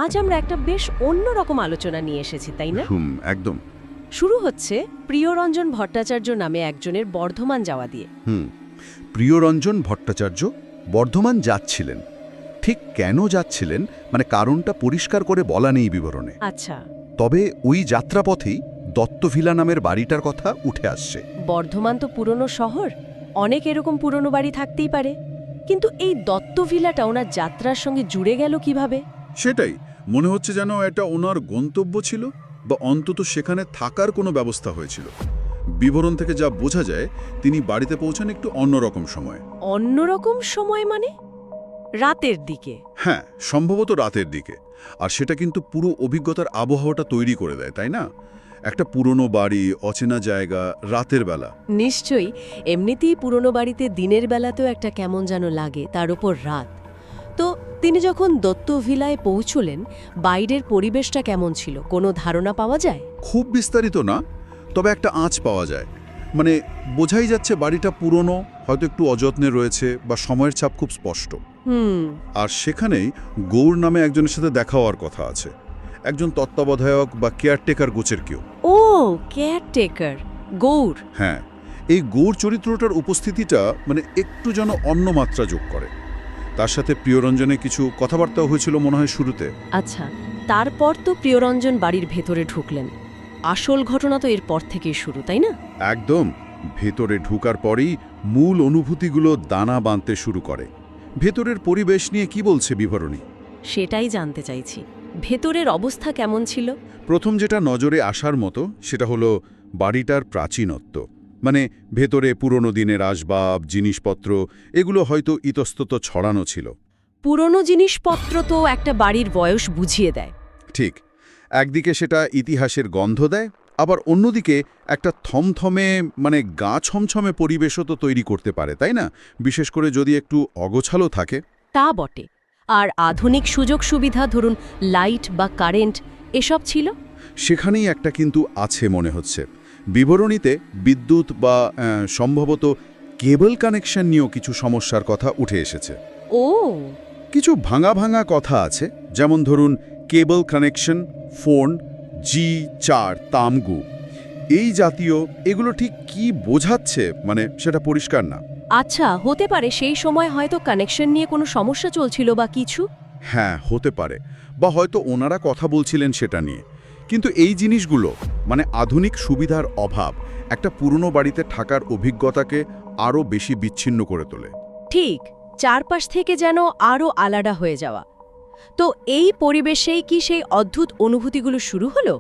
আজ আমরা একটা বেশ অন্যরকম আলোচনা নিয়ে এসেছি, তাই না? একদম। শুরু হচ্ছে প্রিয়রঞ্জন ভট্টাচার্য নামে একজনের বর্ধমান যাওয়া দিয়ে। প্রিয়রঞ্জন ভট্টাচার্য বর্ধমান যাচ্ছিলেন। ঠিক কেন যাচ্ছিলেন মানে কারণটা পরিষ্কার করে বলা নেই বিবরণে। আচ্ছা। তবে ওই যাত্রাপথেই দত্তভিলা নামের বাড়িটার কথা উঠে আসছে। বর্ধমান তো পুরনো শহর, অনেক এরকম পুরনো বাড়ি থাকতেই পারে, কিন্তু এই দত্তভিলাটা ওনার যাত্রার সঙ্গে জুড়ে গেল কিভাবে? সেটাই মনে হচ্ছে যেন এটা ওনার গন্তব্য ছিল, বা অন্তত সেখানে থাকার কোনো ব্যবস্থা হয়েছিল। বিবরণ থেকে যা বোঝা যায় তিনি বাড়িতে পৌঁছান একটু অন্যরকম সময়। অন্যরকম সময় মানে রাতের দিকে? হ্যাঁ, সম্ভবত রাতের দিকে। আর সেটা কিন্তু পুরো অভিজ্ঞতার আবহাওয়াটা তৈরি করে দেয়, তাই না? একটা পুরনো বাড়ি, অচেনা জায়গা, রাতের বেলা। নিশ্চয়ই। এমনিতেই পুরনো বাড়িতে দিনের বেলাতেও একটা কেমন যেন লাগে, তার উপর রাত। তো তিনি যখন দত্তভিলায় পৌঁছলেন, বাইরের পরিবেশটা কেমন ছিল, কোনো ধারণা পাওয়া যায়? খুব বিস্তারিত না, তবে একটা আঁচ পাওয়া যায়। মানে বোঝাই যাচ্ছে বাড়িটা পুরনো, হয়তো একটু অযত্নে রয়েছে, বা সময়ের ছাপ খুব স্পষ্ট। আর সেখানেই গৌর নামে একজনের সাথে দেখা হওয়ার কথা আছে, একজন তত্ত্বাবধায়ক বা কেয়ারটেকার গোছের কেউ। ও, কেয়ারটেকার গৌর। হ্যাঁ, এই গৌর চরিত্রটার উপস্থিতিটা মানে একটু যেন অন্য মাত্রা যোগ করে। তার সাথে প্রিয়রঞ্জনে কিছু কথাবার্তাও হয়েছিল মনে হয় শুরুতে। আচ্ছা, তারপর তো প্রিয়রঞ্জন বাড়ির ভেতরে ঢুকলেন। আসল ঘটনা তো এরপর থেকেই শুরু, তাই না? একদম। ভেতরে ঢুকার পরেই মূল অনুভূতিগুলো দানা বাঁধতে শুরু করে। ভেতরের পরিবেশ নিয়ে কি বলছে বিবরণী? সেটাই জানতে চাইছি। ভেতরের অবস্থা কেমন ছিল? প্রথম যেটা নজরে আসার মতো সেটা হলো বাড়িটার প্রাচীনত্ব। মানে ভেতরে পুরনো দিনের আসবাব, জিনিসপত্র, এগুলো হয়তো ইতস্তত ছড়ানো ছিল। পুরনো জিনিসপত্র তো একটা বাড়ির বয়স বুঝিয়ে দেয়। ঠিক। একদিকে সেটা ইতিহাসের গন্ধ দেয়, আবার অন্যদিকে একটা থমথমে মানে গা ছমছমে পরিবেশও তো তৈরি করতে পারে, তাই না? বিশেষ করে যদি একটু অগোছালো থাকে। তা বটে। আর আধুনিক সুযোগ সুবিধা, ধরুন লাইট বা কারেন্ট, এসব ছিল? সেখানেই একটা কিন্তু আছে মনে হচ্ছে। বিবরণীতে বিদ্যুৎ বা সম্ভবত কেবল কানেকশন নিয়েও কিছু সমস্যার কথা উঠে এসেছে। ও, কিছু ভাঙা ভাঙা কথা আছে, যেমন ধরুন কেবল কানেকশন, ফোন, G4 তামগু, এই জাতীয়। এগুলো ঠিক কি বোঝাচ্ছে মানে সেটা পরিষ্কার না। আচ্ছা, হতে পারে সেই সময় হয়তো কানেকশন নিয়ে কোনো সমস্যা চলছিল বা কিছু। হ্যাঁ, হতে পারে। বা হয়তো ওনারা কথা বলছিলেন সেটা নিয়ে। কিন্তু এই জিনিসগুলো মানে আধুনিক সুবিধার অভাব একটা পুরনো বাড়িতে থাকার অভিজ্ঞতাকে আরও বেশি বিচ্ছিন্ন করে তোলে। ঠিক, চারপাশ থেকে যেন আরও আলাদা হয়ে যাওয়া। তো এই পরিবেশেই কি সেই অদ্ভুত অনুভূতিগুলো শুরু হলো?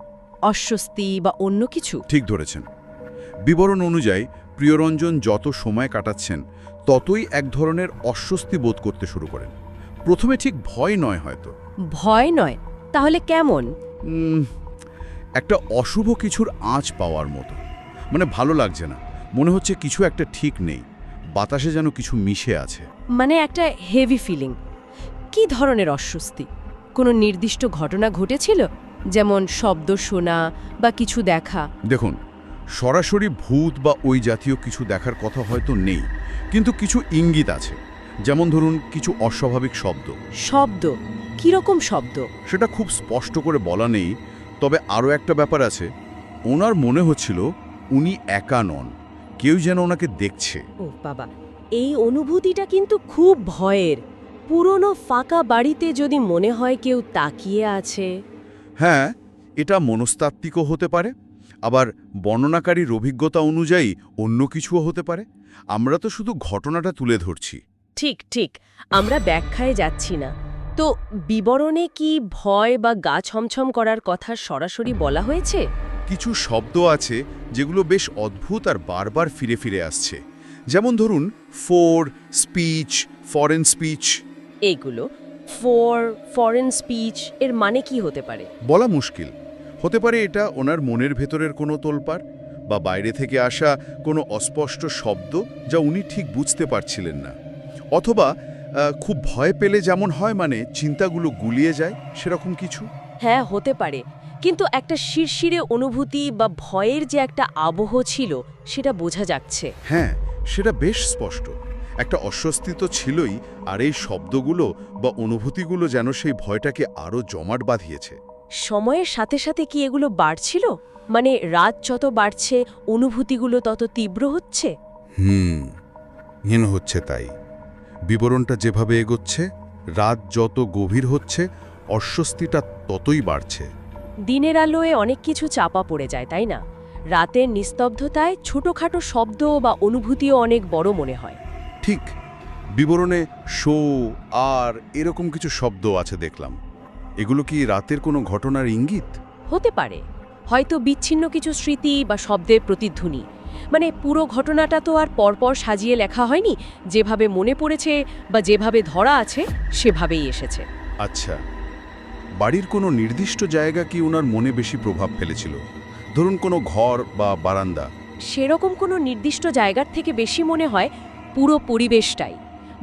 অস্বস্তি বা অন্য কিছু? ঠিক ধরেছেন। বিবরণ অনুযায়ী প্রিয়রঞ্জন যত সময় কাটাচ্ছেন ততই এক ধরনের অস্বস্তি বোধ করতে শুরু করেন। প্রথমে ঠিক ভয় নয় হয়তো। ভয় নয়? তাহলে কেমন? একটা অশুভ কিছুর আঁচ পাওয়ার মতো। মানে ভালো লাগছে না, মনে হচ্ছে কিছু একটা ঠিক নেই, বাতাসে যেন কিছু মিশে আছে। মানে একটা হেভি ফিলিং। কি ধরনের অস্বস্তি? কোনো নির্দিষ্ট ঘটনা ঘটেছিল, যেমন শব্দ শোনা বা কিছু দেখা? দেখুন, সরাসরি ভূত বা ওই জাতীয় কিছু দেখার কথা হয়তো নেই, কিন্তু কিছু ইঙ্গিত আছে। যেমন ধরুন কিছু অস্বাভাবিক শব্দ। শব্দ? কিরকম শব্দ? সেটা খুব স্পষ্ট করে বলা নেই, তবে আরও একটা ব্যাপার আছে। ওনার মনে হচ্ছিল উনি একা নন, কেউ যেন ওনাকে দেখছে। ও বাবা, এই অনুভূতিটা কিন্তু খুব ভয়ের। পুরনো ফাঁকা বাড়িতে যদি মনে হয় কেউ তাকিয়ে আছে। হ্যাঁ, এটা মনস্তাত্ত্বিকও হতে পারে, আবার বর্ণনাকারীর অভিজ্ঞতা অনুযায়ী অন্য কিছুও হতে পারে। আমরা তো শুধু ঘটনাটা তুলে ধরছি। ঠিক ঠিক, আমরা ব্যাখ্যায় যাচ্ছি না। তো বিবরণে কি ভয় বা গা ছমছম করার কথা সরাসরি বলা হয়েছে? কিছু শব্দ আছে যেগুলো বেশ অদ্ভুত আর বারবার ফিরে ফিরে আসছে। যেমন ধরুন স্পিচ, ফরেন স্পিচ। এইগুলো ফরেন স্পিচ এর মানে কি হতে পারে? বলা মুশকিল। হতে পারে এটা ওনার মনের ভেতরের কোনো তোলপাড়, বা বাইরে থেকে আসা কোনো অস্পষ্ট শব্দ যা উনি ঠিক বুঝতে পারছিলেন না। অথবা খুব ভয় পেলে যেমন হয়, মানে চিন্তাগুলো গুলিয়ে যায়, সেরকম কিছু। হ্যাঁ, হতে পারে। কিন্তু একটা শিরশিরে অনুভূতি বা ভয়ের যে একটা আবহ ছিল, সেটা বোঝা যাচ্ছে। হ্যাঁ, সেটা বেশ স্পষ্ট। একটা অস্বস্তি তো ছিলই, আর এই শব্দগুলো বা অনুভূতিগুলো যেন সেই ভয়টাকে আরও জমাট বাঁধিয়েছে। সময়ের সাথে সাথে কি এগুলো বাড়ছিল? মানে রাত যত বাড়ছে অনুভূতিগুলো তত তীব্র হচ্ছে? হচ্ছে তাই। বিবরণটা যেভাবে এগোচ্ছে, রাত যত গভীর হচ্ছে, অস্বস্তিটা ততই বাড়ছে। দিনের আলোয় অনেক কিছু চাপা পড়ে যায়, তাই না? রাতের নিস্তব্ধতায় ছোটখাটো শব্দ বা অনুভূতিও অনেক বড় মনে হয়। ঠিক, বিবরণে শো আর এরকম কিছু শব্দ আছে দেখলাম। এগুলো কি রাতের কোনো ঘটনার ইঙ্গিত? হতে পারে, হয়তো বিচ্ছিন্ন কিছু স্মৃতি বা শব্দের প্রতিধ্বনি। মানে পুরো ঘটনাটা তো আর পরপর সাজিয়ে লেখা হয়নি, যেভাবে মনে পড়েছে বা যেভাবে ধরা আছে সেভাবেই এসেছে। আচ্ছা, বাড়ির কোনো নির্দিষ্ট জায়গা কি ওনার মনে বেশি প্রভাব ফেলেছিল? ধরুন কোনো ঘর বা বারান্দা? সেরকম কোনো নির্দিষ্ট জায়গার থেকে বেশি মনে হয় পুরো পরিবেশটাই।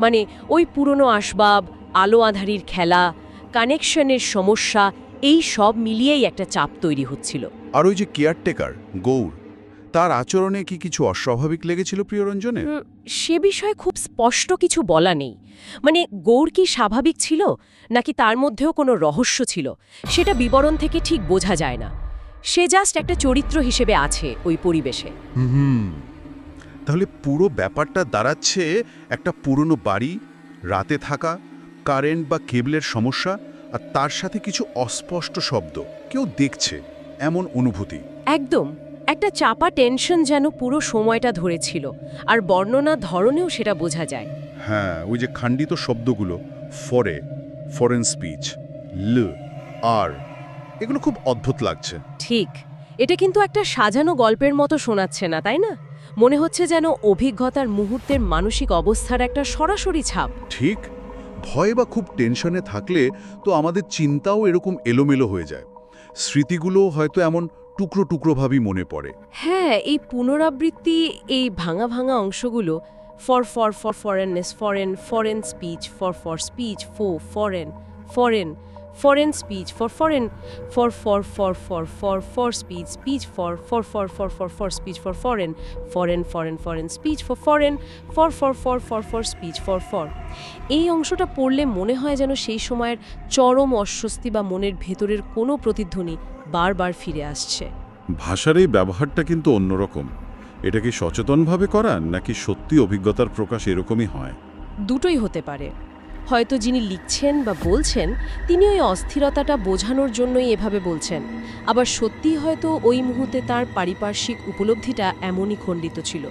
মানে ওই পুরনো আসবাব, আলো আঁধারির খেলা, কানেকশনের সমস্যা, এই সব মিলিয়েই একটা চাপ তৈরি হচ্ছিল। আর ওই যে কেয়ারটেকার গৌর, তার আচরণে কি কিছু অস্বাভাবিক লেগেছিল প্রিয়রঞ্জনের? সে বিষয়ে খুব স্পষ্ট কিছু বলা নেই। মানে গৌর কি স্বাভাবিক ছিল নাকি তার মধ্যেও কোনো রহস্য ছিল, সেটা বিবরণ থেকে ঠিক বোঝা যায় না। সে জাস্ট একটা চরিত্র হিসেবে আছে ওই পরিবেশে। তাহলে পুরো ব্যাপারটা দাঁড়াচ্ছে একটা পুরনো বাড়ি, রাতে থাকা, কারেন্ট বা কেবলের সমস্যা, আর তার সাথে কিছু অস্পষ্ট শব্দ, কেউ দেখছে এমন অনুভূতি। একদম, একটা চাপা টেনশন যেন পুরো সময়টা ধরেছিল, আর বর্ণনার ধরনেও সেটা বোঝা যায়। হ্যাঁ, ওই যে খণ্ডিত শব্দগুলো, ফরেন স্পিচ, ল, আর, এগুলো খুব অদ্ভুত লাগছে। ঠিক, এটা কিন্তু একটা সাজানো গল্পের মতো শোনাচ্ছে না, তাই না? মনে হচ্ছে যেন অভিজ্ঞতার মুহূর্তের মানসিক অবস্থার একটা সরাসরি ছাপ। ঠিক, ভয় বা খুব টেনশনে থাকলে তো আমাদের চিন্তাও এরকম এলোমেলো হয়ে যায়। স্মৃতিগুলোও হয়তো এমন টুকরো টুকরোভাবেই মনে পড়ে। হ্যাঁ, এই পুনরাবৃত্তি, এই ভাঙা ভাঙা অংশগুলো, foreignness, foreign speech, for speech, foreign speech, foreign, for speech, for speech, foreign speech, for speech, এই অংশটা পড়লে মনে হয় যেন সেই সময়ের চরম অস্বস্তি বা মনের ভেতরের কোনো প্রতিধ্বনি বারবার ফিরে আসছে। ভাষার এই ব্যবহারটা কিন্তু অন্যরকম। এটা কি সচেতনভাবে করা, নাকি সত্যি অভিজ্ঞতার প্রকাশ এরকমই হয়? দুটোই হতে পারে। হয়তো যিনি লিখছেন বা বলছেন তিনি ওই অস্থিরতাটা বোঝানোর জন্যই এভাবে বলছেন, আবার সত্যিই হয়তো ওই মুহূর্তে তার পারিপার্শ্বিক উপলব্ধিটা এমনই খণ্ডিত ছিল।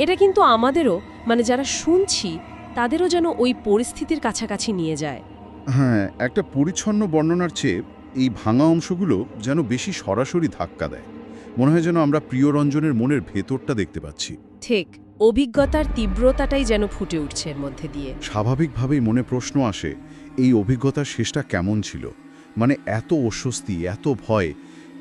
এটা কিন্তু আমাদেরও, মানে যারা শুনছি তাদেরও যেন ওই পরিস্থিতির কাছাকাছি নিয়ে যায়। হ্যাঁ, একটা পরিচ্ছন্ন বর্ণনার চেয়ে এই ভাঙা অংশগুলো যেন বেশি সরাসরি ধাক্কা দেয়। মনে হয় যেন আমরা প্রিয়রঞ্জনের মনের ভেতরটা দেখতে পাচ্ছি। ঠিক, অভিজ্ঞতার তীব্রতাটাই যেন ফুটে উঠছে এর মধ্যে দিয়ে। স্বাভাবিকভাবেই মনে প্রশ্ন আসে, এই অভিজ্ঞতার শেষটা কেমন ছিল? মানে এত অস্বস্তি, এত ভয়,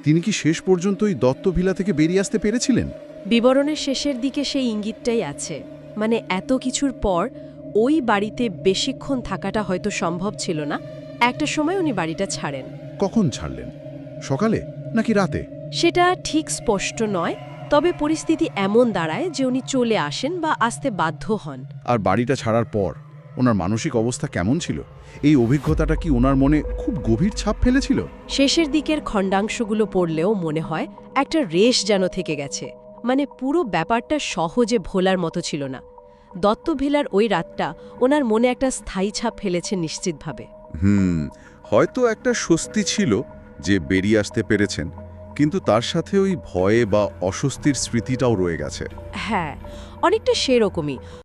তিনি কি শেষ পর্যন্ত ওই দত্ত ভিলা থেকে বেরিয়ে আসতে পেরেছিলেন? বিবরণের শেষের দিকে সেই ইঙ্গিতটাই আছে। মানে এত কিছুর পর ওই বাড়িতে বেশিক্ষণ থাকাটা হয়তো সম্ভব ছিল না। একটা সময় উনি বাড়িটা ছাড়েন। কখন ছাড়লেন? সকালে নাকি রাতে? সেটা ঠিক স্পষ্ট নয়, তবে পরিস্থিতি এমন দাঁড়ায় যে উনি চলে আসেন বা আসতে বাধ্য হন। আর বাড়িটা ছাড়ার পর ওনার মানসিক অবস্থা কেমন ছিল? এই অভিজ্ঞতাটা কি ওনার মনে খুব গভীর ছাপ ফেলেছিল? শেষের দিকের খণ্ডাংশগুলো পড়লেও মনে হয় একটা রেশ যেন থেকে গেছে। মানে পুরো ব্যাপারটা সহজে ভোলার মতো ছিল না। দত্ত ভিলার ওই রাতটা ওনার মনে একটা স্থায়ী ছাপ ফেলেছে নিশ্চিতভাবে। হয়তো একটা স্বস্তি ছিল যে বেরিয়ে আসতে পেরেছেন, কিন্তু তার সাথে ওই ভয়ে বা অস্বস্তির স্মৃতিটাও রয়ে গেছে। হ্যাঁ, অনেকটা সেরকমই।